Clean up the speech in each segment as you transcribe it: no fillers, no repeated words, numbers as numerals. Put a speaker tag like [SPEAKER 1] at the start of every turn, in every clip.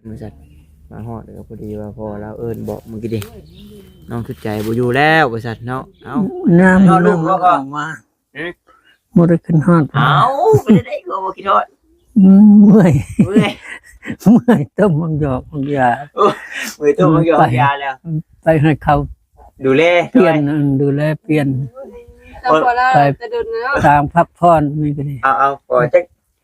[SPEAKER 1] บริษัทมาฮอดแล้วพอดีว่าพอเราเอิ้นบอกเมื่อกี้ดิน้องทุกใจบ่อยู่แล้วบริษัทเนาะเอ้า
[SPEAKER 2] น้ำลูกก็ออกมาบ่ได้ขึ้นฮอด
[SPEAKER 1] เอ้าไปได้ก็บ่คิดฮอด
[SPEAKER 2] เมื่อยต้มมังหยอกมังยา
[SPEAKER 1] เมื่อยต้มมังหยอกยาแล้ว
[SPEAKER 2] ไปให้เขา
[SPEAKER 1] ดูแล
[SPEAKER 2] เปลี่ยนดูแลเปลี่ยนไปตามพักผ่อนนี่ก็ดี
[SPEAKER 1] เอาขอ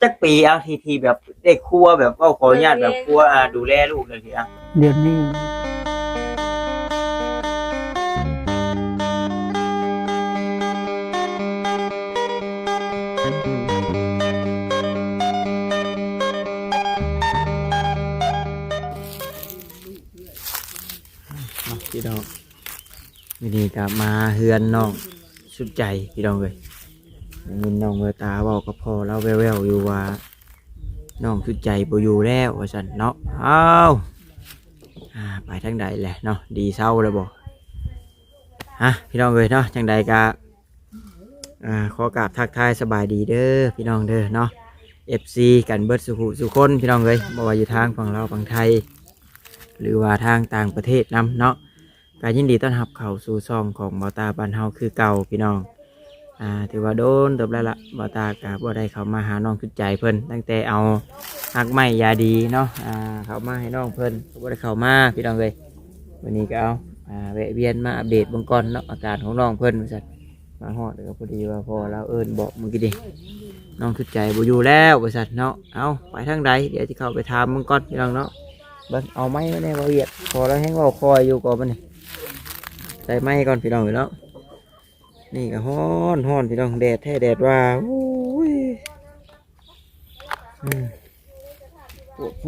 [SPEAKER 1] จักปีเอาทีแบบได้ครัวแบบขออนุญาตแบบครัวดูแลลูกเลยที
[SPEAKER 2] เดี๋ยวนี้
[SPEAKER 1] พี่น้องวันนี้กลับมาเฮือนน้องสุดใจพี่น้องเลยยินน้องเวตาบอกกับพ่อเราแววๆอยู่ว่าน้องสุดใจบ่อยู่แล้วว่าซั่นเนาะไปทางใดแหละเนาะดีเศร้าเลยบ่พี่น้องเลยเนาะจังใดกะขอกราบทักทายสบายดีเด้อพี่น้องเด้อเนาะ FC กันเบิดสุคนพี่น้องเลยบ่ว่าอยู่ทางฝั่งลาวฝั่งไทยหรือว่าทางต่างประเทศนำเนาะก็ยินดีต้อนรับเข้าสู่ช่องของบ่าวตาบ้านเฮาคือเก่าพี่น้องถือว่าโดนเติบแล้วล่ะบ่าวตาก็บ่ได้เข้ามาหาน้องสุดใจเพิ่นตั้งแต่เอาฮักไม้ยาดีเนาะเข้ามาให้น้องเพิ่นบ่ได้เข้ามาพี่น้องเลยวันนี้ก็เอาแวะเวียนมาอัปเดตเบื้องก่อนเนาะอาการของน้องเพิ่นว่าซั่นมาฮอดแล้วพอดีว่าพอเราเอิ้นบอกเมื่อกี้ดิน้องสุดใจบ่อยู่แล้วว่าซั่นเนาะเอาไปทางใดเดี๋ยวสิเข้าไปถามเบื้องก่อนพี่น้องเนาะเบิ่งเอาไม้มาแน่บ่เวียดพอแล้วแฮงเว้าคอยอยู่ก่อนบัดนี้ใส่ไม้ก่อนพี่น้องเนาะนี่ก็ฮ้อนพี่น้องแดดแท้แดดว่าโอ้ยปวดโผ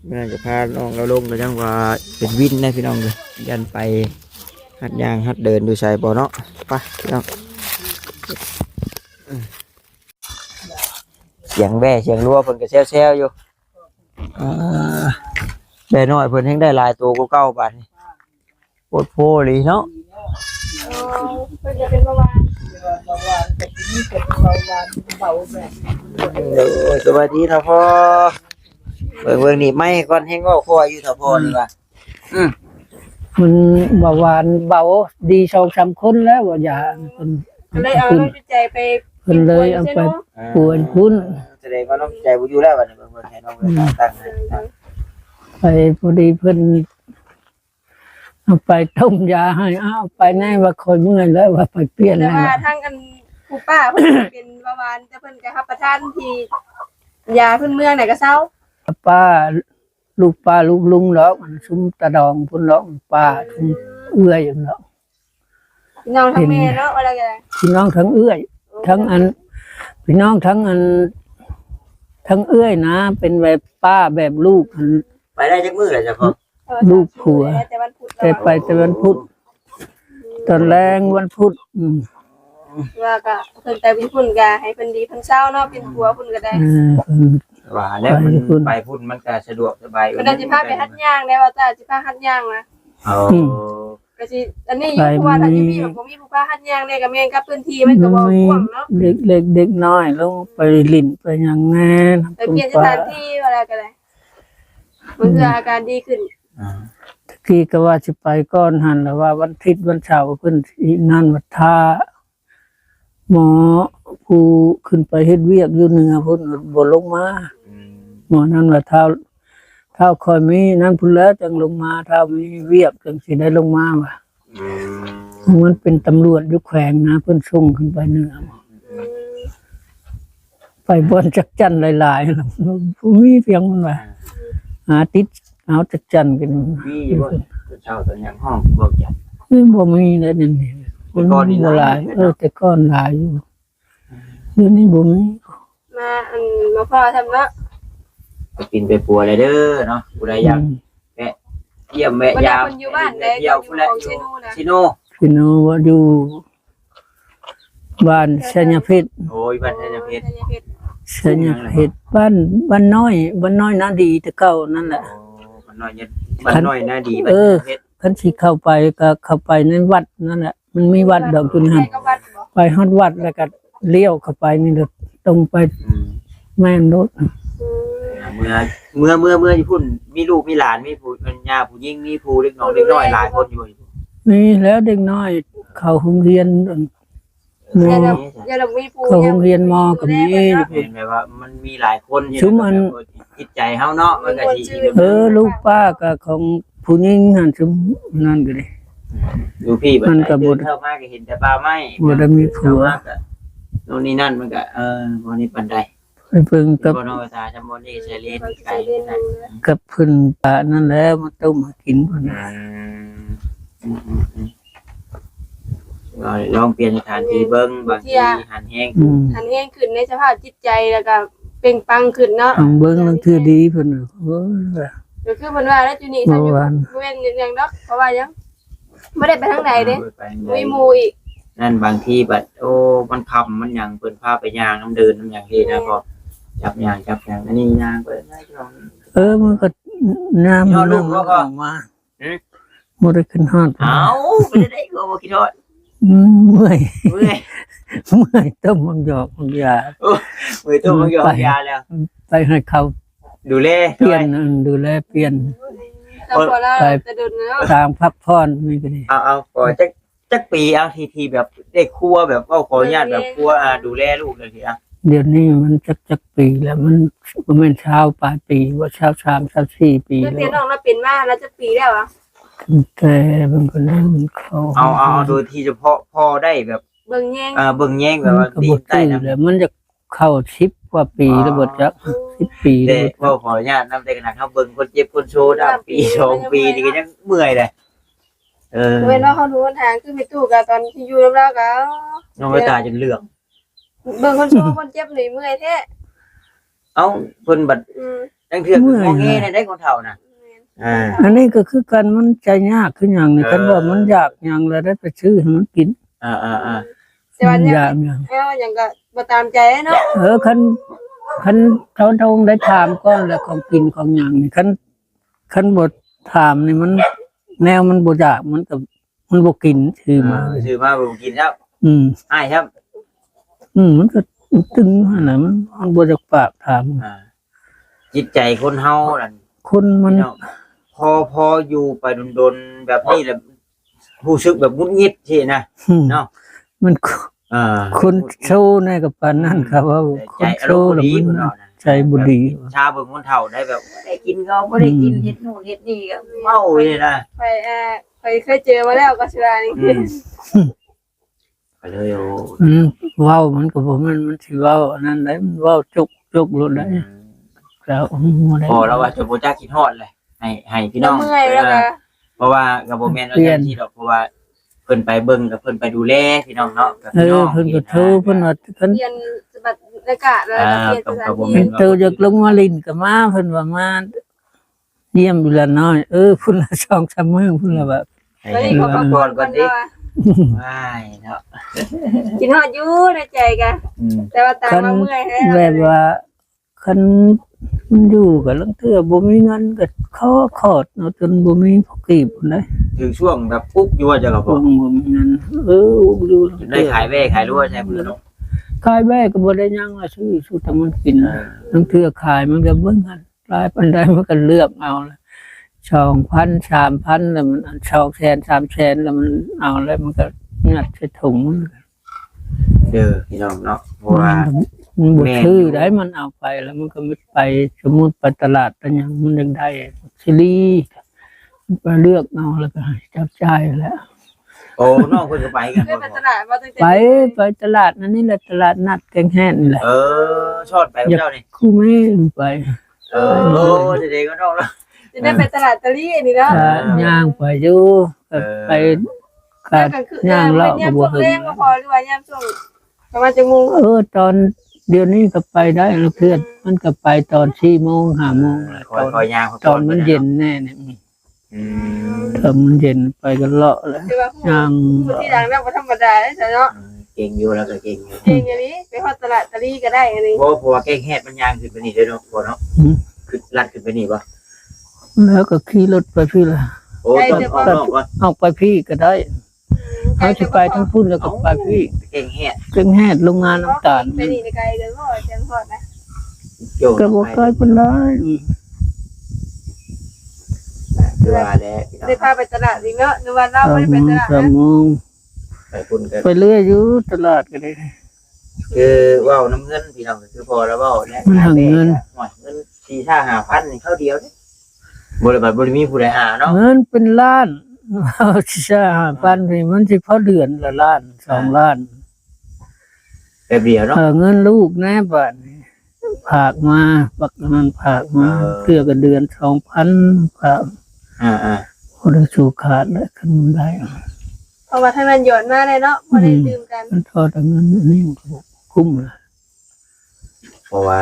[SPEAKER 1] แม่จะพาน้องเราลงก็ยังว่าเป็นวินนะพี่น้องเลยยันไปหัดยางหัดเดินดูใส่บ่อเนาะไปพี่น้องเสียงแว่เสียงรัวเพิ่นก็แซวๆอยู่แว่น้อยเพิ่นแฮงได้หลายตัวกว่าเก่าบาดนี้โคตรโพเลยเนาะเพิ่นจะเป็นเบาหวานแต่ที่นี่เป็นเบาหวานเบาแบบสวัสดีท่านพ่อเบิ่งนี่ไม่ก่อนแฮงเว้าคอยอยู่ท่านพ่อนี่ว่า
[SPEAKER 2] มันเบาหวานเบาดี2-3คนแล้วว่าอย่าเพิ่น
[SPEAKER 3] เลยเอาน้องใจไป
[SPEAKER 2] เพิ่นเลยเอาไปปวนพุ่น
[SPEAKER 1] แสดงว่าน้องใจบ่อยู่แล้วบัดนี้เบิ่งให้น้องตั้ง
[SPEAKER 2] ไปพอดีเพิ่นเอาไปต้มยาให้เอาไปแน่ว่าคอยเมื่อยแล้วว่าไปเปลี่ยน
[SPEAKER 3] แล้วว่าทางกันผู้ป้าเพิ่นเป็นเบาหวานแต่เพิ่นก็รับประทานที่ยาพื้นเมืองไหนก็เซา
[SPEAKER 2] ป้าลูกป้าลูกลุงหรอกซุ้มตะดองพุ่นหรอกป้าทุ่งเอื้อยอย่างเนาะ
[SPEAKER 3] พี่น้องทั้งแม่เนาะอะไรกัน
[SPEAKER 2] พี่น้องทั้งเอื้อยทั้งอันพี่น้องทั้งอันทั้งเอื้อยนะเป็นแบบป้าแบบลูก
[SPEAKER 1] ไปได้จักมื้อแล้วจ้ะพ่อ
[SPEAKER 2] ลูกผัวแต่ไปแต่วันพุธตอนแรงวันพุธ
[SPEAKER 3] ว่าก็เพิ่นไปพุ่นก็ให้เพิ่นดีเพิ่นเศร้าเนาะเป็นผัวพุ่นก็ได้
[SPEAKER 1] ว่าแล้วไปพุ่นมันก็สะดวกสบาย
[SPEAKER 3] เพิ่นสิพาไปหัดย่างได้ว่าจ้าสิพาหัดย่างนะก็สิอันนี้อยู่ว่าถ้าสิมีบ่มีผู้พาหัดย่างได้ก็แม่นกับพื้นที่มันก็บ่กว้างเนาะ
[SPEAKER 2] เด็กเด็กน้อยลงไปลิ้นไปหยังแน่
[SPEAKER 3] ไปเปลี่ยนสถานที่อะไรก็ได้มันคืออาการดีขึ้น
[SPEAKER 2] ตะกี้ก็ว่าสิไปก่อนหั่นแล้วว่าวันอาทิตย์วันเสาร์เพิ่นอีกนั่นวัดท่าหมอผู้ขึ้นไปเฮ็ดเวียกอยู่เหนือพุ่นบ่ลงมาหมอนั้นว่าเท้าคอยมีนั่นพุ่นแล้วจังลงมาเท้ามีเวียกจังสิได้ลงมาว่ะมันเป็นตำรวจอยู่แขวงนะเพิ่นส่งขึ้นไปเหนือไปบ่อนจักจั่นหลายๆแล้วผู้มีเพียงมันว่าหาติดเอาจักจั่นกัน
[SPEAKER 1] มีบ่เช้าตอนยังห้องบ่จัด
[SPEAKER 2] บ่มีแล้วนี่คนบ่หลายแต่ก่อนหลายอยู่เดี๋ยวนี้บ่มี
[SPEAKER 3] มามาพ่อทำเนาะ
[SPEAKER 1] ไปกินไปปัวเลยเด้อเนาะผู้ใดอยากแวะเยี่ยมแวะยาม
[SPEAKER 3] คนอยู่บ้านได้อยู่
[SPEAKER 1] ชิโน
[SPEAKER 2] ว่าอยู่บ้านชัญเพชร
[SPEAKER 1] โอ้ยบ้านชัญเพชร
[SPEAKER 2] ชัญเพชรบ้านน้อยน่าดีแต่เก่านั่นแหละ
[SPEAKER 1] บ้านน้อยน่าดีบ้านชัญเพชร
[SPEAKER 2] คันสิเข้าไปก็เข้าไปในวัดนั่นแหละมันมีวัดดอกจุนหันไปฮอดวัดแล้วก็ เลี้ยวเข้าไปนี่เด้อตรงไป
[SPEAKER 1] อืม
[SPEAKER 2] แม่นรถ
[SPEAKER 1] เมื่อที่พุ่นมีลูกมีหลานมีผู้ปัญญาผู้ยิ่งมีผู้เล็กน้อยหลายคนอยู่
[SPEAKER 2] มีแล้วเด็กน้อยเข้าโรงเรียนม
[SPEAKER 3] อย่าเรามีปู
[SPEAKER 2] เข้าโรงเรียนมก็มี
[SPEAKER 1] เป็นแบบว่ามันมีหลายคน
[SPEAKER 2] ชุมอัน
[SPEAKER 1] จิตใจเฮาเนาะมันก็สิ
[SPEAKER 2] ลูกป้าก็ของผู้หญิงหั่นซุมนั่นก็ดิ
[SPEAKER 1] ดูพี่แบบ
[SPEAKER 2] มันก็บ่
[SPEAKER 1] เข้ามาก็เห็นแต่ปลาไม้
[SPEAKER 2] บ่ได้มีผัว
[SPEAKER 1] โน่นนี่นั่นมันก็บ่นี่ปานใด
[SPEAKER 2] ไปเพิ่งกับ
[SPEAKER 1] บ่นอกตาจำบ่นี่ใช้เลนไกล
[SPEAKER 2] กับเพิ่นป้านั่นแหละมาต้มมากินพุ่นน่ะ
[SPEAKER 1] ลองเปลี่ยนสถานที่เบิ่งบางทีหันแห้ง
[SPEAKER 3] หันแห้งขึ้นในสภาพจิตใจแล้วก็เปล่งปลั่งขึ้นเนาะ
[SPEAKER 2] เอาเบิ่งนั่นคือดีเพิ่นน่ะโอ้ย
[SPEAKER 3] ก็คือเพิ่นว่าแล้วจุนี่ถ้าอยู่เว้นอย่างดอกเพราะว่ายังบ่ได้ไปทางไหนเด้มีหมู่อีก
[SPEAKER 1] นั่นบางทีบัดโอ้มันคำมันหยังเพิ่นพาไปย่างน้ำเดินน้ำหยังที่นะพอจับย่างอันนี้ย่างเพิ่นได้ลอง
[SPEAKER 2] มันก็น้ำมันออกมาบ่ได้ขึ้นฮอด
[SPEAKER 1] เอาไปได้ก็บ่คิดฮอด
[SPEAKER 2] เมื่อย
[SPEAKER 1] เมื่อย
[SPEAKER 2] เมื่อยต้มบางหยอกบางยา
[SPEAKER 1] มือตัวมันยอยาแล้ว
[SPEAKER 2] ไปให้เขา
[SPEAKER 1] ดูแล
[SPEAKER 2] เปลี่ยนดูแลเปลี่ยน
[SPEAKER 3] แล้วพอแล้วจะเดินเนาะ
[SPEAKER 2] ทางพักผ่อนนี่ก็ดี
[SPEAKER 1] เอาขอจักปีเอาทีแบบได้ครัวแบบเอาขออนุญาตแบบครัวดูแลลูกเลยทีอ่ะ
[SPEAKER 2] เดี๋ยวนี้มันจักปีแล้วมันเป็นเช้าปลายปีว่าเช้า3-4 ปี
[SPEAKER 3] เรี
[SPEAKER 2] แล้
[SPEAKER 3] ยน
[SPEAKER 2] ว
[SPEAKER 3] น้องเราเป็นมาแล้วจะปีแล้วอ่ะ
[SPEAKER 2] แต่มันก็เริ่มเข้า
[SPEAKER 1] เอาโดยที่เฉพาะพอได้แบบ
[SPEAKER 3] เบิ่งแย่ง
[SPEAKER 1] เบิ่งแย่งแบบว่า
[SPEAKER 2] ก็
[SPEAKER 1] ดี
[SPEAKER 2] บ่
[SPEAKER 1] ใต้
[SPEAKER 2] ตื่น
[SPEAKER 1] นะ
[SPEAKER 2] แล้วมันจะเข้า10 กว่าปีแล้วบ่จัก10 ปี
[SPEAKER 1] แต่
[SPEAKER 2] แล้ว
[SPEAKER 1] พ่อขออนุญาตนำแต่ขนาดเขาเบิ่งคนเจ็บคนโชว์ได้ปี2 ปีนี่ก็ยังเมื่อยเลย
[SPEAKER 3] เว้นว่าเขารู้ทางคือไปตู้กับตอนที่อยู่แล้วก็
[SPEAKER 1] น้องตาจนเหลือง
[SPEAKER 3] เบิ่งคนโชว์คนเจ็บหนีเมื่อยแท้
[SPEAKER 1] เอ้าเพิ่นบัดจังเทื่อคือมองแง่ได้คนเฒ่าน่ะ
[SPEAKER 2] อันนี้ก็คือกันมันใจยากคือหยังนี่คันว่ามันอยากหยังแล้วได้ไปซื้อให้มันกิน
[SPEAKER 3] แต่ว่าเนี่ย
[SPEAKER 2] อยากหยัง
[SPEAKER 3] อย่างก็บ่ตามใจเนาะ
[SPEAKER 2] คันเขาได้ถามก่อนแล้วของกินของหยังนี่คันบ่ถามนี่มันแนวมันบ่อยากมันก็มันบ่กินชื่อมา
[SPEAKER 1] ซื้อมาบ่กินครับ อ้ายครับ
[SPEAKER 2] มันก็ตึงหั่นน่ะมันบ่จักปากถาม
[SPEAKER 1] จิตใจคนเฮานั่น
[SPEAKER 2] คนมัน
[SPEAKER 1] พออยู่ไปดนๆแบบนี้แหละรู้สึกแบบงุดงิดที่นะเนาะ
[SPEAKER 2] มันคนโชว์ในกับปานนั้นครับว่าค
[SPEAKER 1] ใจ
[SPEAKER 2] น
[SPEAKER 1] อา
[SPEAKER 2] โช
[SPEAKER 1] รม
[SPEAKER 2] ว์
[SPEAKER 1] ณ์
[SPEAKER 2] แล้ว
[SPEAKER 1] ดี
[SPEAKER 2] มัน
[SPEAKER 1] เนาะ
[SPEAKER 2] ใจบ่ดี
[SPEAKER 1] ชาเบิ่งคนเฒ่าได้แบบได้กินก็บ่ได้กินเฮ็ดนู่นเฮ็ดนี่ก็เมาเลยนะ
[SPEAKER 3] ไปเคยเจอมาแล้วก็สิว่านี่
[SPEAKER 1] ก็เลยโอ้
[SPEAKER 2] เว้ามันก็บ่มันสิเว้าอันนั้นได้มันเว้าจกรถได้แล้วบ่ได้
[SPEAKER 1] พอแล้วว่าจะบ่จักคิดฮอดเลยให้พี่น้อง
[SPEAKER 3] เมื่อยแล้วก็
[SPEAKER 1] เพราะว่าก็บ่แม่นว่าจังซี่ดอกเพราะว่าเพิ่นไปเบิ่งกับเพิ่นไปดูแลพี่น้องเนาะกับพี่น้อง
[SPEAKER 2] เพิ่นก็โทรเพิ่นว่าเพิ่น
[SPEAKER 3] เปลี่ยนบรรยากาศแล้วก็เปลี่ยนสถานที่
[SPEAKER 2] เห็นเตาจากลงมาลินก็มาเพิ่นว่ามาเยี่ยมอยู่ละน้อยพุ่นละ2-3มื้อพุ่นละแบบ
[SPEAKER 3] แล้วนี่เขาก็
[SPEAKER 1] ก่อน
[SPEAKER 3] ก่อน
[SPEAKER 1] ดิ
[SPEAKER 3] ว่า
[SPEAKER 1] ว้ายเนาะ
[SPEAKER 3] กินฮอดอยู่ในใจกันแต่ว่าตามาเมื่อยแท้
[SPEAKER 2] แบบว่าคันมันอยู่ก็ลังเทื่อบ่มีเงินก็ขอดเนาะจนบ่มีพอกีบพุ่นได้
[SPEAKER 1] ถึงช่วงแบบปุ๊บอยู่ว่าจะก็
[SPEAKER 2] บ่
[SPEAKER 1] บ่
[SPEAKER 2] มีเงินอยู่
[SPEAKER 1] ได้ขายแว่ขายรั่วใช่เพิ่นเนาะ
[SPEAKER 2] ขายแม่ก็บ่ได้ยังว่าซื้อสุดแต่มันกินลังเทื่อขายมันก็เบิ่งกันหลายปานใดมันก็เลือกเอาละ2,000 3,000แล้วมัน200,000 300,000แล้วมันเอาแล้วมันก็งัดใส่ถุงมัน
[SPEAKER 1] พี่น้องเนาะเพราะว่า
[SPEAKER 2] มันบ่ซื้อได้มันเอาไปแล้วมันก็ไม่ไปสมมุติไปตลาดอันหยังมันยังได้ซิลีไปเลือกเอาแล้วก็จับจ่ายแล้ว
[SPEAKER 1] โอ้น้องเพิ่นก็ไปกัน
[SPEAKER 3] เคยไปตลาดมาตั้งแต่
[SPEAKER 2] ไปตลาดนั่นนี่แหละตลาดนัดแกงแห้งนี่แหละ
[SPEAKER 1] ชอดไปเจ้านี่
[SPEAKER 2] คู่แม่ไป
[SPEAKER 1] โอ้เด็กๆก็น้องเนาะ
[SPEAKER 3] จะได้ไปตลาดตะลี่นี่เนาะ
[SPEAKER 2] ย่างไปอยู่ไปกัดย่างเลาะ
[SPEAKER 3] ยาม
[SPEAKER 2] บ่
[SPEAKER 3] ช่วง
[SPEAKER 2] ถึง
[SPEAKER 3] แรงก็พอหรือว่ายามช่วงประมาณจะง
[SPEAKER 2] ตอนเดี๋ยวนี้ก็ไปได้แล้วเพื่อนมันก็ไปตอน4:00 5:00
[SPEAKER 1] คอยย่าง
[SPEAKER 2] ตอนมันเย็นแน่เนี่ยตอนมันเย็นไปกันเลาะแล้ว
[SPEAKER 3] คือว่า
[SPEAKER 2] ย่าง
[SPEAKER 3] ผู้ที่ดังแล้วบ่ธรรมดาเด้อเนาะ
[SPEAKER 1] เก่งอยู่แล้วก็เก่งอยู่
[SPEAKER 3] เองอย่างนี้ไปฮอดตลาดตะลี่ก็ได้อันนี้
[SPEAKER 1] เพราะว่าแกงแฮดมันย่างขึ้นไปนี่เด้อเนาะพอเนาะคือลัดขึ้นไปนี่บ่
[SPEAKER 2] แล้วก็ขี่รถไปพี่ละ
[SPEAKER 1] โอ้ต้องออกก่อน
[SPEAKER 2] ออกไปพี่ก็ได้ เขาสิไปทั้งพุ่นแล้วก็ไปพี่
[SPEAKER 1] เก่งแฮด
[SPEAKER 2] จึงแฮดโรงงานน้ำตาล
[SPEAKER 3] ไปนี่ในไกลเดินบ่เจังฮอดนะ
[SPEAKER 1] โยน
[SPEAKER 2] ก็บ่เคยเพิ่นได้
[SPEAKER 1] คือว่าแล้วพี่น้อง
[SPEAKER 3] ได้พาไปตลาดอีกเนาะนึกว่าเรา
[SPEAKER 2] สาม
[SPEAKER 3] ไม่ได้
[SPEAKER 2] โม
[SPEAKER 3] ไปตลาด
[SPEAKER 2] งสาม
[SPEAKER 3] นะ
[SPEAKER 2] โมง
[SPEAKER 1] ไปคุณกัน
[SPEAKER 2] ไปเรื่อยอยู่ตลาดก็ได้
[SPEAKER 1] คือเว้าน้ำเงินพี่น้องก็คือพอแล้วเว้าเนี่ย
[SPEAKER 2] มันหาเงิน
[SPEAKER 1] หน่อยเงิน4-5,000นี่เข้าเดียวเด้บ่ได้บัดบ่ได้มีผู้ใดหาเนาะ
[SPEAKER 2] เงินเป็นล้านเอาสิซ่า5,000นี่มันสิพอเดือนละล้าน2 ล้าน
[SPEAKER 1] แบบเดียวเนาะ
[SPEAKER 2] เงินลูกแน่บาทนี่ฝากมาปักนั้นฝากมาเพื่อกันเดือน2,000ฝาก
[SPEAKER 1] อ่า
[SPEAKER 2] พอได้สู่ขาดแล้วคันมันได้
[SPEAKER 3] เพราะว่าถ้ามันหย่อนมาเลยเนาะบ่ได้ดื่มกัน
[SPEAKER 2] มันทอดเอาเงินอันนี้มันก็คุ้มละ
[SPEAKER 1] เพราะว่า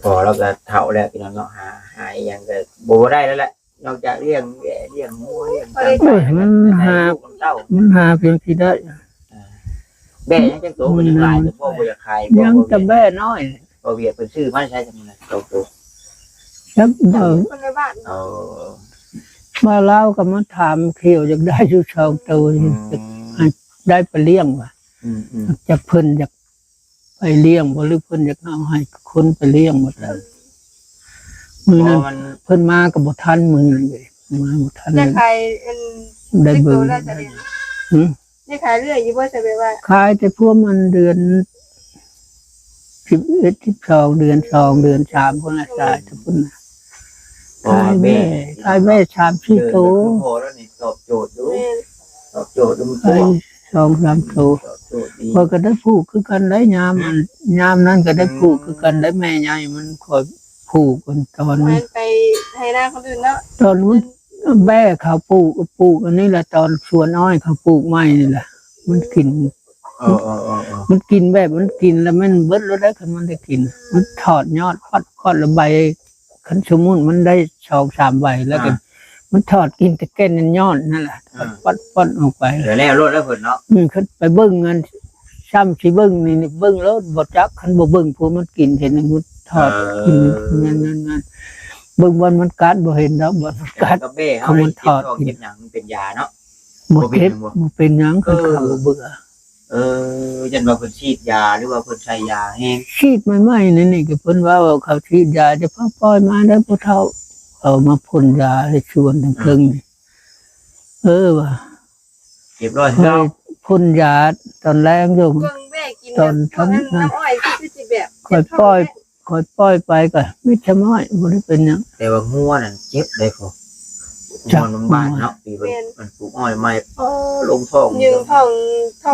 [SPEAKER 1] พอเราก็เฒ่าแล้วพี่น้องเนาะหาอีหยังก็บ่ได้แล้วแหละนอกจากเลี้ยงแกะเลี้ยงหมูเลี้ยงไก่
[SPEAKER 2] โอ้ยมันหา
[SPEAKER 1] ลูกเต้า
[SPEAKER 2] มันหาเพียงที่ได้
[SPEAKER 1] แบ่ยังจังโตบ่ยังหลายแต่พ่อบ่อยากขาย
[SPEAKER 2] ยังจะแบ่น้อย
[SPEAKER 1] บ่เวียดเพิ่นซื้อมาใช้จังได๋โต
[SPEAKER 2] ครับเดิม
[SPEAKER 3] คนในบ้าน
[SPEAKER 1] เอา
[SPEAKER 2] มาเล่าก็มาถามเขียวอยากได้อยู่สองตัวนี่ได้ไปเลี้ยงว่ะ
[SPEAKER 1] อืม
[SPEAKER 2] จากเพิ่นอยากไปเลี้ยงบ่หรือเพิ่นอยากเอาให้คนไปเลี้ยงหมดแล้วมือ
[SPEAKER 1] เพ
[SPEAKER 2] นั้น
[SPEAKER 1] ราะมัน
[SPEAKER 2] เพิ่นมาก็บ่ทันมือนั้นเลยมาบ่ทันเล
[SPEAKER 3] ได้
[SPEAKER 2] ย
[SPEAKER 3] ขายอัน
[SPEAKER 2] ได้เบิ่ง
[SPEAKER 3] ได้จะเรียน
[SPEAKER 2] หือ
[SPEAKER 3] ได้ขายเรื่อยอยู่บ่จะไปว่า
[SPEAKER 2] ขายแต่พวกมันเดือน11 12เดือน2เดือน3พุ่นน่ะจ่ายแต่พุ่นน่ะขายแม่3-4 ตัว
[SPEAKER 1] พอแล้วนี่ตอบโจทย์ดู
[SPEAKER 3] แม่น
[SPEAKER 1] ตอบโจทย์ดูมัน
[SPEAKER 2] ไป2-3 ตัว
[SPEAKER 1] ตอบโจทย์ดี
[SPEAKER 2] พอยก็ได้ผูกคือกันได้ยามมันยามนั้นก็ได้ผูกคือกันได้แม่ใหญ่มันคอยผูกกันตอน
[SPEAKER 3] มั
[SPEAKER 2] นี้
[SPEAKER 3] นไปให้หน้าคนอื่นเนาะ
[SPEAKER 2] ตอนนู้นแม่เขาปลูกอันนี้แหละตอนสวนอ้อยเขาปลูกไม้นี่แหละมันกิน มันกินแบบมันกินแล้วมันเบิดแล้วได้คันมันได้กิน มันถอดยอดคอดละใบคันสมุนมันได้2-3ใบแล้วก็มันถอดกินแต่แก่นยอดนั่นแหละปัดออกไป
[SPEAKER 1] เดี๋ยวแล้วรถแล้วเพิ่นเนาะ
[SPEAKER 2] ขึ้นไปเบิ่งเงินซ้ำสิเบิ่งนี่เบิ่งแล้วบ่จักคันบ่เบิ่งพวกมันกินเห็นมันถอดกินนั่นเบิ่งวันมันกัดบ่เห็นดอกบ่มันกัด
[SPEAKER 1] กับเบ้เฮามันถอดเก็บหยังมันเป็นยาเนาะ
[SPEAKER 2] บ่เจ็บบ่เป็นหยังคันเขาบ่เบื่อ
[SPEAKER 1] ยันว่าเพิ่นฉีดยาหรือว่าเพิ่นใช้ยาแห้ง
[SPEAKER 2] ฉีดใหม่ๆนี่ก็เพิ่นว่าเขาฉีดยาจะพาปล่อยมาได้ผู้เฒ่าเอามาพ่นยาให้ชวนทั้งครึ่งนี่ว่ะ
[SPEAKER 1] เรียบร้อย
[SPEAKER 2] เค
[SPEAKER 1] แล้ว
[SPEAKER 2] ยพ่นยาตอนแรกอยู่
[SPEAKER 3] เบิ่งแม่กินน้ำอ้อยคือสิแบบ
[SPEAKER 2] คอยปล่อยไปก็มิดชะม้อยบ่ได้เป็นหยัง
[SPEAKER 1] แต่ว่างัวนั่นเจ็บได้พอ
[SPEAKER 2] จับ
[SPEAKER 1] มันบ้านเนาะปีมันปลูกอ้อยใหม่ลงท้อง
[SPEAKER 3] ยืงท้อ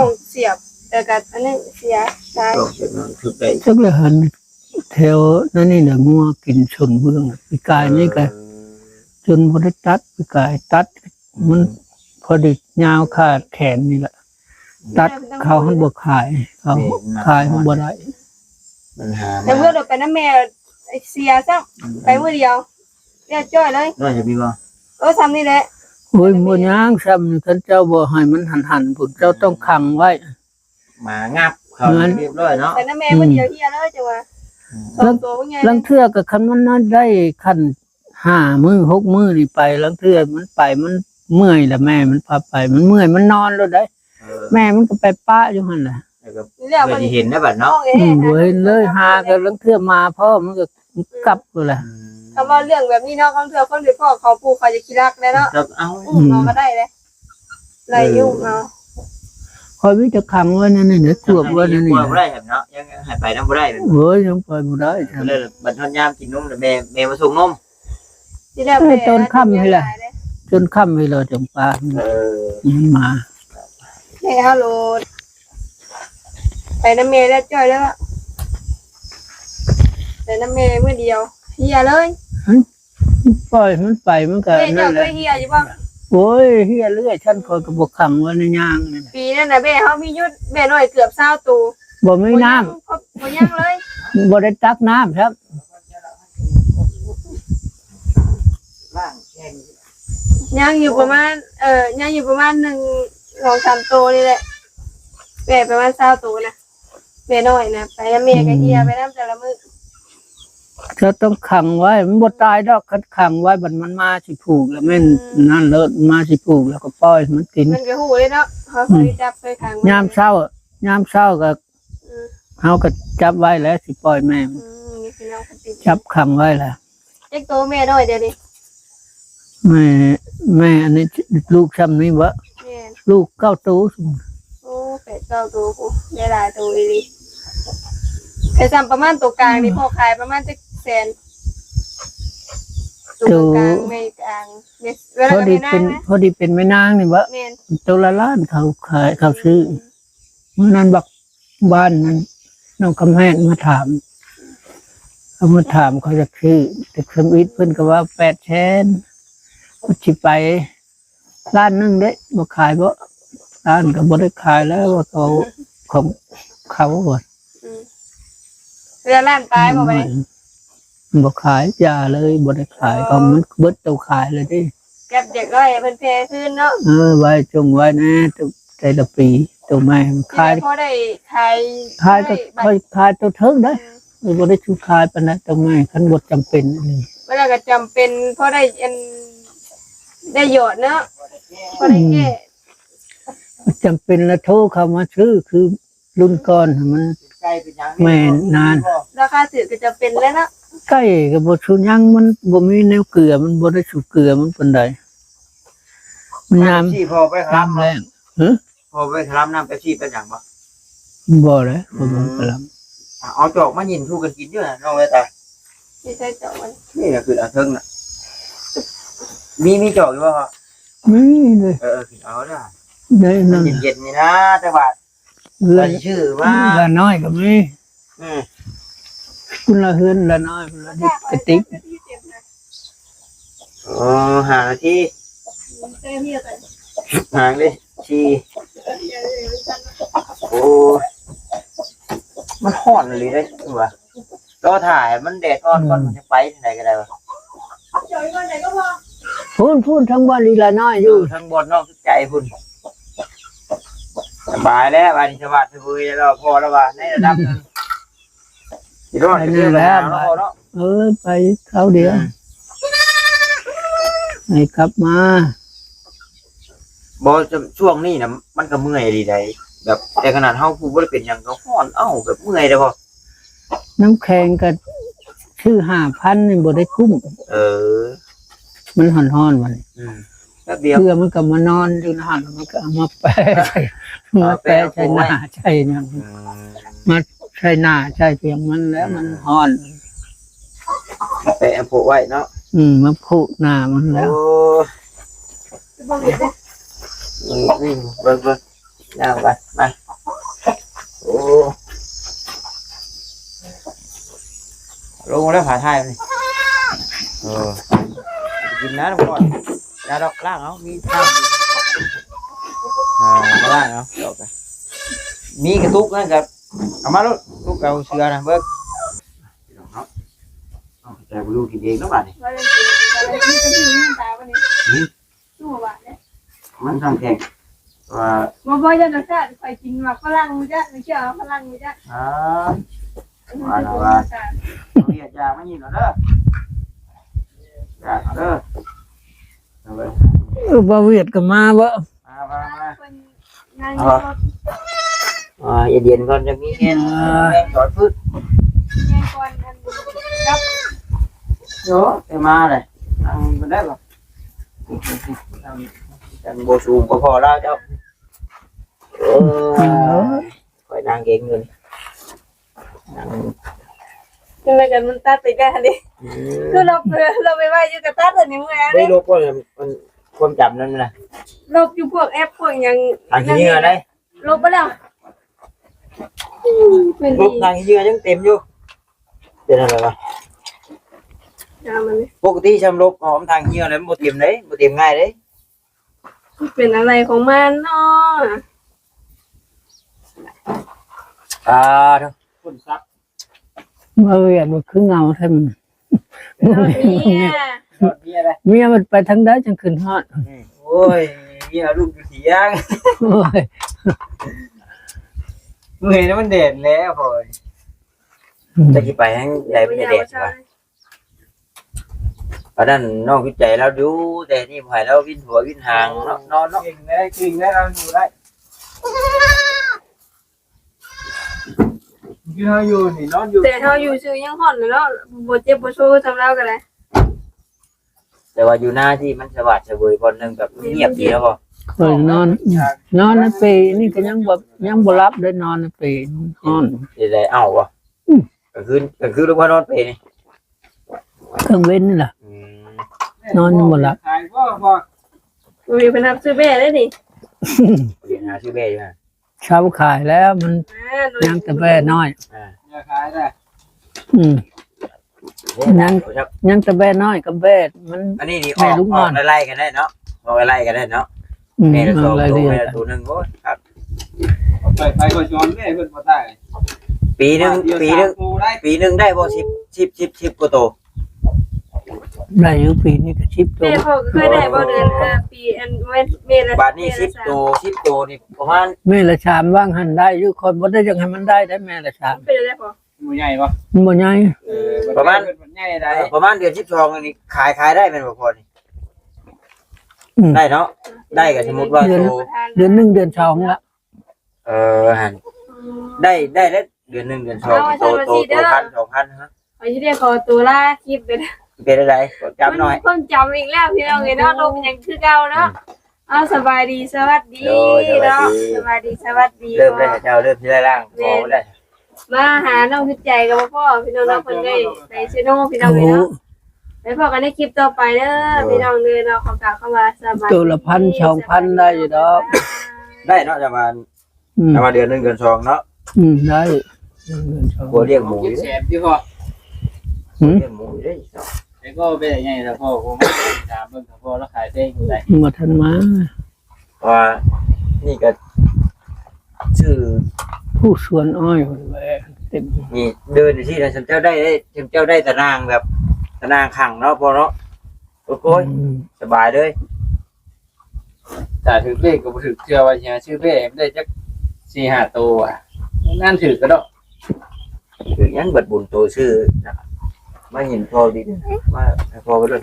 [SPEAKER 3] งเสียบแต่ก็อันนี้เสียตาย
[SPEAKER 1] ลงจากนั้นถึกได้
[SPEAKER 2] จักเลยหันแถวนั่นนี่น่ะงัวกินชนเบื้องปีกายนี่ก็จนบ่ได้ตัดปีกายตัดมันพอดียาวขาดแขนนี่แหละ ตัดเขาหันบ่ขายเขาขายหันบ่ได้
[SPEAKER 1] มันหา
[SPEAKER 3] แต่เมื่อเราไปน้ำแม่เสียซ้ำไปมื้อเดียวเรียกจ้อยเลย
[SPEAKER 1] น้อยจะมีบ่
[SPEAKER 3] ซ้ำนี่แหละ
[SPEAKER 2] โอ้ยบ่ย่างซ้ำนี่ท่านเจ้าบ่ให้มันหันพุ่นเจ้าต้องขังไว้
[SPEAKER 1] หมางับเขาเรียบร้อยเนาะ
[SPEAKER 3] ไปน้ำแม่มื้อเดียวเฮียเลยจังว่าตัวว่าไง
[SPEAKER 2] ลังเทื่อก็คันมันนั้นได้คัน5 มื้อ6 มื้อนี่ไปลังเทื่อมันไปมันเมื่อยแล้วแม่มันพาไปมันเมื่อยมันนอนแล้วได้ แม่มันก็ไปป้าอยู่หั่นน่ะ
[SPEAKER 1] แล้วก็
[SPEAKER 3] เรียก
[SPEAKER 1] เพื่
[SPEAKER 3] มั
[SPEAKER 1] อน ที่เห็นนะบัดเนาะ
[SPEAKER 2] บ่เห็นเลยหาก็ลังเทื่อมาพ่อมันก็กลับอยู่แหละ
[SPEAKER 3] คำว่าเรื่องแบบนี้เนาะคนเถื่อคนเป็นพ่อเขาปู่เขาจะคิดรักแล้วเนาะ
[SPEAKER 1] แล้วเอา
[SPEAKER 3] เราก็ได้เลยไรยุ่งเนาะ
[SPEAKER 2] คอยวิจะขังไว้นั่นนี่เด้อควบไว้นั่นนี่
[SPEAKER 1] บ่ได้เห็นเนาะยังให้ไปนำบ่ได้
[SPEAKER 2] โอ้ยยังปล่อยบ่ได้ครับ
[SPEAKER 1] เลยบัดทอนยามกินนมแล้วแม่มาส่งนม
[SPEAKER 3] ที่ได้ไป
[SPEAKER 2] จนค่ำให้เลยจังปามันมา
[SPEAKER 3] ให้ฮัลโหลไปน้ำเมย์แล้วจ้อยแล้วแต่น้ำเมย์เมื่อเดียวเฮียเลย
[SPEAKER 2] ปล่อยมันไปมันก็
[SPEAKER 3] เบ้
[SPEAKER 2] นั่
[SPEAKER 3] เจ้าน
[SPEAKER 2] แห
[SPEAKER 3] ก็
[SPEAKER 2] ละ
[SPEAKER 3] เฮียอยู่บ้าง
[SPEAKER 2] โอ้ยเฮียเรื่อยฉันคอยก็บ่ขังไว้ในย่างนี่นะ
[SPEAKER 3] ปีนั้นนะเบ้เขามียุดเบ้น้อยเกือบ20ตัว
[SPEAKER 2] บ่มีน้ำ
[SPEAKER 3] บ่ยังเลย
[SPEAKER 2] บ่ได้ตักน้ำครับ
[SPEAKER 3] ยังอยู่ประมาณยังอยู่ประมาณ1-3ตัวนี่แหละเบ้ประมาณ20ตัวนะเบ้น้อยนะไปน้ำเมย์ก็เฮียไปน้ำแต่ละมื้อ
[SPEAKER 2] จะต้องขังไว้มันบ่ตายดอกคันขังไว้บัดมันมาสิผูกแล้วแม่นนั่นเลิศมาสิผูกแล้วก็ปล่อยมันกิน
[SPEAKER 3] มันก็หูเลยเนาะเขาเคยจับเคยขัง
[SPEAKER 2] ยามเช้าก็เฮาก็จับไว้แล้วสิปล่อยแม่มัน
[SPEAKER 3] นี่คือน้องคนติด
[SPEAKER 2] จับขังไว้แล้ว
[SPEAKER 3] เจ๊กโตแม่ด้วยเดี๋ยวนี้
[SPEAKER 2] แม่อันนี้ลูกซ้ำนี้บ่
[SPEAKER 3] แม่
[SPEAKER 2] ลูก9ตัว
[SPEAKER 3] โอ้เป็ดเก้าตัวกูได้หลายตัวอีเคยจำประมาณตัวกลางนี่พ่อขายประมาณจะ100,000ตัวกลางไม่กลางเนี่ยเวลา
[SPEAKER 2] พอ
[SPEAKER 3] ก็
[SPEAKER 2] ดี
[SPEAKER 3] ไม่นั่
[SPEAKER 2] เป็
[SPEAKER 3] ง
[SPEAKER 2] น
[SPEAKER 3] นะ
[SPEAKER 2] พอดีเป็นแม่นางนี่บ่
[SPEAKER 3] แม่น
[SPEAKER 2] ตัวละล้านเขาขายเขาซื้อเมื่อนั้นบักบ้านนั้นน้องคำแหงมาถามเขาจะซื้อแต่สมอิดเพิ่นก็ว่า800,000ก็สิไปล้านหนึงเด้บ่ขายบ่ล้านก็บ่ได้ขายแล้วว่าเขาของเขาบ่
[SPEAKER 3] เรือล้านปลายบอกไป
[SPEAKER 2] บ่ขายยาเลยบ่ได้ขายก็มันเบิดตัวขายเลยเดิ
[SPEAKER 3] เก็บเด็กร้อยเพิ่นเพขึ้นเนาะ
[SPEAKER 2] ไว้จงไว้นะตัวแต่ละปีตัวแม่มันขาย
[SPEAKER 3] พอได้ขาย
[SPEAKER 2] ก็ค่อยขายตัวเทิงได้บ่ได้ชูขายปานนั้นตัวแม่คันบ่จำเป็นอันนี้
[SPEAKER 3] เวลาก็จำเป็นพอได้ได้หยอดเนาะพอได้แก้
[SPEAKER 2] จำเป็นแล้วโทรเข้ามาซื้อคือรุ่นก่อนมันแม่นาน
[SPEAKER 3] ราคาถือก็จะเป็นแล้วเนาะ
[SPEAKER 2] ใกล้ก็บ่ชูยังมันบ่มีแนวเกลือมันบ่ได้ชูเกลือมันปานใดมันยาม
[SPEAKER 4] ที่พอไปครั
[SPEAKER 2] ยา
[SPEAKER 4] บ
[SPEAKER 2] มแรง
[SPEAKER 4] พอไปครับน้ำเป๊ปซี่เป็นอย่างบ่
[SPEAKER 2] บ่เลยบ่บ่กะลำ
[SPEAKER 4] เอาจอกมายินทูกันกินด้วยนะน้องเลยแต่
[SPEAKER 3] ไม่ใช่เจาะมัน
[SPEAKER 4] นี่ก็คือเอาเทิงน่ะมีจอกอยู่ป่ะ
[SPEAKER 2] มีเลย
[SPEAKER 4] คือเอาได้
[SPEAKER 2] ได้นั่น
[SPEAKER 4] เย็นๆนี่นะแต่ว่า
[SPEAKER 2] เล
[SPEAKER 4] เรา
[SPEAKER 2] ย
[SPEAKER 4] ชื่อว่า
[SPEAKER 2] ละน้อยก็มี
[SPEAKER 4] อืม
[SPEAKER 2] คุณละเฮือนละน้อยละดิกระติก
[SPEAKER 4] อ๋อหาที่
[SPEAKER 3] เต้เฮียแต่
[SPEAKER 4] หางดิชีโอ้มันห่อนเลยได้ตัวรอถ่ายมันแดดอ่อนก่อนมันจะไปที่ไหนก็ได้วะ
[SPEAKER 3] จอยคนไหนก็พอ
[SPEAKER 2] พูนทั้งวันลีละน้อยอ
[SPEAKER 4] อยู่ ยู่ทั้งบนนอกใจพุ่นสบายแล้ววันนี้สวัสดีแล้วพอแล้วว่าในระดับนึงที่รอดจะเรื่องแล้วเนาะ
[SPEAKER 2] ไปเขาเดียวให้กลับมา
[SPEAKER 4] บอจะช่วงนี้นะมันก็เมื่อยดีใดแบบแต่ขนาดเฮาผู้บ่ได้เป็นหยังก็ฮ้อนแบบเมื่อยได้บ่
[SPEAKER 2] น้ำแข็งก็ชื่อ5,000นี่บ่ได้คุ้ม
[SPEAKER 4] เออ
[SPEAKER 2] มันห่อนๆมัน
[SPEAKER 4] แป๊บเดียว
[SPEAKER 2] เพื่อมันก็มานอนอยู่นั่นมันก็เอามาแปะใส่หน้าใช่หยังมาใส่หน้าใช่เพียงมันแล้วมันห่อน
[SPEAKER 4] แปะโปะไว้เนาะ
[SPEAKER 2] มาผูกหน้ามันแล้ว
[SPEAKER 4] โอ้
[SPEAKER 3] จะบอกเลย
[SPEAKER 4] วิ่งเบิ่งย่างไปมาโอ้ลงแล้วผาไทยนี่กินน้ำก่อนยาดอกล่างเอามีน้ำล่างเอาดอกกันมีกระตุกนะครับเอามาลูกตุกเอาเสือนะเบิ้งแต่กูดูกินเองแล้วบ้านี่
[SPEAKER 3] ว่าเรื่องจริงว่าเรื่องจริงก็คือตาวันนี้สู้ว่าเนี่ย
[SPEAKER 4] มันทำแข่งว่า
[SPEAKER 3] บ่จะจะซะไปกินหมักฝรั่งจ้ะไม่เชื่อฝรั่งจ้ะ
[SPEAKER 4] เรียกยาไม่ยินหรอเด้อยาเด้อ
[SPEAKER 2] บ่เวียดก็มาบ่
[SPEAKER 4] เย็นๆก่อนจะมีเงี้ยจอดพืช
[SPEAKER 3] เนี่ยก่อนอันกับ
[SPEAKER 4] โยไปมาเลยนั่งมันได้ป่ะจันโบสูงก็พอแล้วเจ้าคอยนางเก่งเงินนาง
[SPEAKER 3] ยังไงกันมันตัดไปกันดิคือเราไปว่าอยู่กับตัดอันนี้มึงไง
[SPEAKER 4] ไม่รู้ว่ามันความจำนั่นนะ
[SPEAKER 3] ลบอยู่พวกแอปพวกยัง
[SPEAKER 4] ทางที่เงื่อได้
[SPEAKER 3] ลบไปแล้วเป็น
[SPEAKER 4] รู
[SPEAKER 3] ดี
[SPEAKER 4] ปทางที่เงื่อยังเต็มอยู่เป็นอะไรวะ
[SPEAKER 3] มัน
[SPEAKER 4] ปกติชำลบหอมทางเงื่อเลยมันเต็มเลยมันเต็มง่ายเลย
[SPEAKER 3] เป็นอะไรของมันเนาะ
[SPEAKER 4] ทุกคนซับ
[SPEAKER 2] บ่เวียดบ่คือเงาใช่มัน
[SPEAKER 3] เนี่ย
[SPEAKER 4] มีอะไร
[SPEAKER 2] เมียมันไปทางใดจังขึ้นฮอด
[SPEAKER 4] โอ้ยมีอารมณ์อยู่เสียง
[SPEAKER 2] โอ้ย
[SPEAKER 4] เมื่อยแล้วมันเด่นแล้วพอยจะกี่ไปให้ใหญ่ไม่ได้เด่นว่ะ เพราะนั้นน้องคิดใจเราดูแต่นี่บ่ให้เราวินหัววินหางเนาะนอนเนาะ
[SPEAKER 5] เก่งได้เราอยู่ได้คือเราอยู่นี่นอนอยู่
[SPEAKER 3] แต่เฮาอยู่ซื่อยังฮ้อนเลยเนาะบ่เจ็บบ่โซสำเราก็ได้
[SPEAKER 4] แต่ว่าอยู่หน้าที่มันสวัสดิ์เสวยบนหนึงแบบเงียบดีแล้วบ่
[SPEAKER 2] เคยนอนในเปรนี่ก็ยังบ่รับได้นอนในเปรนอน
[SPEAKER 4] สิได้เอาบ่ก็คือลูกพ่อนอนไปนี่
[SPEAKER 2] เครื่องเว้นนี่ล่ะ นอนหมดละ
[SPEAKER 5] ขายบ่
[SPEAKER 3] บ่มีเพิ่นรับซื้อแม่ได้นี่
[SPEAKER 4] เรียนหาชื่อแม่อยู่ฮะ
[SPEAKER 2] เช้าขายแล้วมัน
[SPEAKER 3] โด
[SPEAKER 2] ยังแต่แบ่น้อย
[SPEAKER 5] อย่าขายได้
[SPEAKER 2] อืม
[SPEAKER 4] นั่นครับ
[SPEAKER 2] ยังแต่แบ่น้อยกับแบ่มัน
[SPEAKER 4] อันนี้นี่อ
[SPEAKER 2] แม่
[SPEAKER 4] อก
[SPEAKER 2] ลูกนอน
[SPEAKER 4] ไล่กันได้เนาะออกไล่กันได้เนาะ แม่ละสอง
[SPEAKER 2] อะไร
[SPEAKER 4] ตัว
[SPEAKER 2] เรีย
[SPEAKER 4] แม่
[SPEAKER 2] ก
[SPEAKER 4] ละตัวหนึงโอ้ยครับ
[SPEAKER 5] ไปก็ชวนแม่เพิ่นบ่ได้
[SPEAKER 4] ปีหนึง
[SPEAKER 5] ได้
[SPEAKER 4] ปีหนึงได้บ่10กว่าตัว
[SPEAKER 2] ได้อยู่ปีนี้ก็ชิปตัว
[SPEAKER 3] แม่พ่อก็เคยได้บ่เดือนปีอันแม่ละ
[SPEAKER 4] บาทนี้10ตัวนี่ประมาณ
[SPEAKER 2] แม่ละชามว่างหันได้อยู่คนบ่ได้จังให้มันได้แม่ละชาม
[SPEAKER 3] เป็นได้พ่อ
[SPEAKER 5] หมู่ใหญ่บ่
[SPEAKER 2] มันบ่ใหญ่
[SPEAKER 4] ประมาณ
[SPEAKER 5] ใหญ่ได้
[SPEAKER 4] ประมาณเดือน12นี่ขายได้แม่นบ่พอนี่
[SPEAKER 2] อืม
[SPEAKER 4] ได้เนาะได้ก็สมมุติว่าตัว
[SPEAKER 2] เดือนหนึ่งเดือนสองละ
[SPEAKER 4] หั่นได้แล้วเดือน1เดือน2ตัว1,000 2,000ฮะ
[SPEAKER 3] เอาสิได้ขอตัวลาคลิปไปนะ
[SPEAKER 4] เป็นอะไรจำหน่อย
[SPEAKER 3] คนจำอีกแล้วพี่น้องเอ้ยเนาะลมยังคือเก่าเนาะเอาสบายดีสวัสดีเนาะสบายดีสวัสดี
[SPEAKER 4] เริ่มได้เจ้าเริ่มที่ได้ล่างพอได้
[SPEAKER 3] มาหาน้องคือใจกับพ่อพี่น้องเราเพิ่นได้ในเซโนพี่น้องเอ้ยเนาะไปพอกันในคลิปต่อไปเด้อพี่น้องเด้อเนาะขอกราบเข้ามาสบาย
[SPEAKER 2] ตัวละ1,000 2,000ได้อยู่ดอก
[SPEAKER 4] ได้เนาะจะมา
[SPEAKER 2] อืม
[SPEAKER 4] จะมาเดือน1เดือน2เนาะ
[SPEAKER 2] ได้เดือนสอง
[SPEAKER 4] กลัวเรียกหมูอยู่
[SPEAKER 5] แสนที่พ่อ
[SPEAKER 2] หืม
[SPEAKER 4] เรียกหมูอยู่เด้เนาะ
[SPEAKER 5] แต่ก็เป็นใหญ่แล้วพ่อผมถามเบิ่งพ่อแล้วขายได้อยู่ได
[SPEAKER 2] บ่ทันมา
[SPEAKER 4] ว่านี่ก็ชื่อ
[SPEAKER 2] ผู้สวนอ้อยแหวเต็ม
[SPEAKER 4] นี่เดินอยู่ที่นะฉันเจ้าได้ตารางแบบตารางขังเนาะพอเนาะโอ้ยสบายเลย
[SPEAKER 5] แต่ถือเลขก็บ่ถือเชื่อว่าชื่อเพ่ได้จัก4-5ตัวอ่ะนั่นถือก็ดอก
[SPEAKER 4] คือยังเบิดบุญตัวชื่อนะมาเห็นพอดีมาให้พอไปด้วย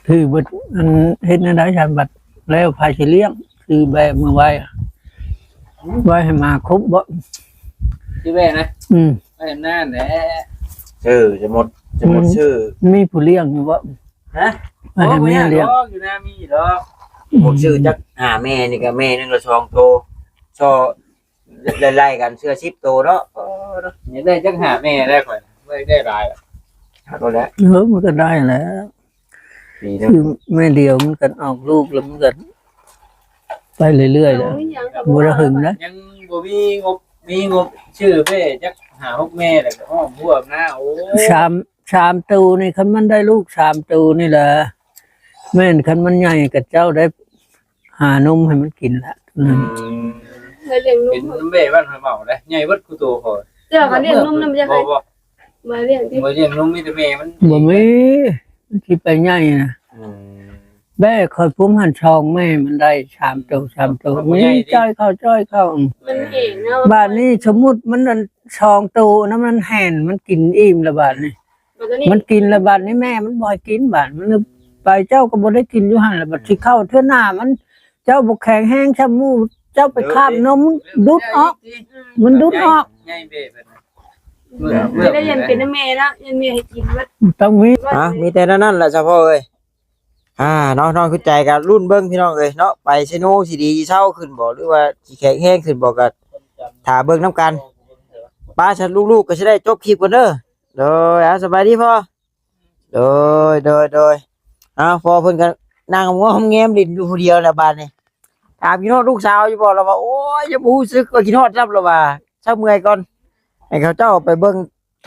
[SPEAKER 2] คือบัดอันเฮ็ดในได้ฉันบัดแล้วพาสิเลี้ยงคือแบบมือไว้อะไว้ให้มาครบบ่
[SPEAKER 5] ชื่อเพ่นะ
[SPEAKER 2] อืม
[SPEAKER 5] ไอ้นั่นแหละ
[SPEAKER 4] ชื่อจะหมดชื่อ
[SPEAKER 2] มีผู้เลี้ยงอยู่บ่
[SPEAKER 4] ฮะ
[SPEAKER 2] ไว้ให้แม่เลี้ยง
[SPEAKER 5] อยู่นามีดอก
[SPEAKER 4] หมดชื่อจักแม่นี่ก็แม่นึงละ2โตชอไล่ๆกันเสื้อ10โตเนาะ
[SPEAKER 5] นี่ได้จักหาแม่ได้ข่อยได้หลาย
[SPEAKER 4] เอาตัวแล้ว
[SPEAKER 2] มันก็ได้แล้ว
[SPEAKER 4] ปีนึง
[SPEAKER 2] คือแม่เดียวมันก็ออกลูกแล้วมันก็ไปเรื่อยๆแล้วบ่ได้หึงนะ
[SPEAKER 5] ยังบ่มีงบชื่อเพ่จักหาฮกแม่แล้วก็อ้อมบวกหน้าโอ้
[SPEAKER 2] ชามตูนี่คันมันได้ลูกชามตูนี่แหละแม่นคันมันใหญ่กับเจ้าได้หานมให้มันกินละนั่น
[SPEAKER 3] เคยเลี้ยง
[SPEAKER 5] เป็น
[SPEAKER 3] นุ่ม
[SPEAKER 5] น้ำเบ้บ้านเมาเลยใหญ่เบิดกูโตพอ
[SPEAKER 3] เจ้าเขาเลี้ยงนุ่มนำจังได๋
[SPEAKER 5] บ่
[SPEAKER 3] มาเลี้ยงที่
[SPEAKER 5] บ่เลี้ยงนมมีแต่แม่มัน
[SPEAKER 2] บ่มีมันสิไปใหญ่นะแม่คอยพุ่มหันชองแม่มันได้ชามตูมีจ้อยเข้า
[SPEAKER 3] มันเห็นเนาะ
[SPEAKER 2] บาดนี้สมมุติมันนั่นชองตูน้ำมันแห่นมันกินอิ่มละบาดนี่มันกินละบาดนี่แม่มันบ่อยกินบาดมันไปเจ้าก็บ่ได้กินอยู่หั่นละบาดสิเข้าเทื่อหน้ามันเจ้าบ่แข็งแห้งชะมูเจ้าไปคาบนมดุดออก มันดุดออก
[SPEAKER 5] ใหญ่เบ้แบบ
[SPEAKER 3] ไม่ได้ยันเป็นแม่แล้วยันแม่ให้กินว่า
[SPEAKER 2] ต้องมี
[SPEAKER 4] มีแต่นั่นแหละเฉพาะเอ้ยน้องคือใจกับรุ่นเบิ้งพี่น้องเอ้ยเนาะไปเซโนสิดีเช่าขึ้นบ่หรือว่าสิแข็งแห้งขึ้นบ่ก็ถ่าเบิ้งน้ำกันป้าฉันลูกๆก็สิได้จบคลิปกันเด้อโดยสบายดีพ่อโดยพอเพิ่นก็นั่งง้อมแง้มดินอยู่ผู้เดียวแหละบาดนี้ถามพี่น้องลูกสาวอยู่บ่แล้วว่าโอ้ยอย่าบ่รู้สึกว่าคิดฮอดรับแล้วว่าเช้าเมื่อยก่อนให้เขาเจ้าไปเบิ่ง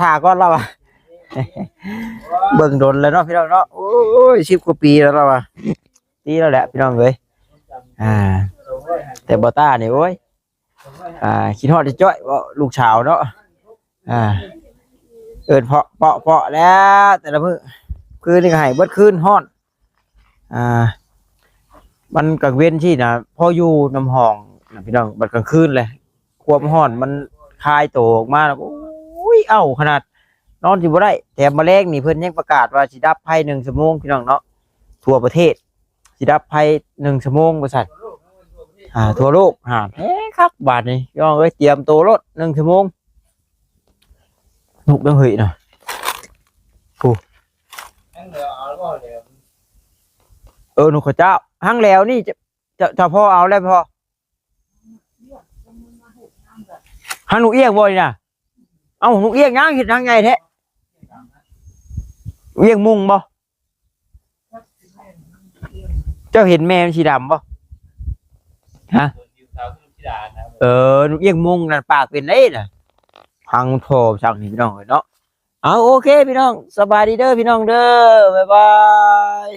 [SPEAKER 4] ถ่าก่อนแล้วว่า เบิ่งโดนแล้วเนาะพี่น้องเนาะโอ้ย10 กว่าปีแล้วเราอ่ะปีแล้วแหละพี่น้องเอ้ยแต่บ่ต้านี่โอ้ยคิดฮอดจะจ้อยว่าลูกสาวเนาะเอิ้นเปาะแล้วแต่ละมื้อคืนนี่ก็ให้เบิดคืนฮ้อนมันกลางเว้นที่น่ะพออยู่น้ำห้องน่ะพี่น้องบัดกลางคืนเลยความฮ้อนมันคายโตออกมาแล้วโอ้ยเอ้าขนาด นอนสิบ่ได้แถมแมลงนี่เพิ่นยังประกาศว่าสิดับไฟ1ชั่วโมงพี่น้องเนาะทั่วประเทศสิดับไฟ1ชั่วโมงบ่ซั่นทั่วโลกเฮ้คักบาดนี้พี่น้องเอ้ยเตรียมตัวรถ1ชั่วโมงนุกดังหึยน่ะ หนูขอเจ้าหั่งแล้วนี่จะพ่อเอาแล้วพ่อหั่งหนูเอี้ยงบ่นี่น่ะเอ้าหนูเอี้ยงยังเฮ็ดทางไงแท้เอี้ยงมุงบ่เจ้าเห็นแม่มันสีดำบ่ฮะหนูเอี้ยงมุงนั่นปากเป็นไอ้น่ะพังโทสั่งนี่พี่น้องเนาะเอาโอเคพี่น้องสบายดีเด้อพี่น้องเด้อบ๊ายบาย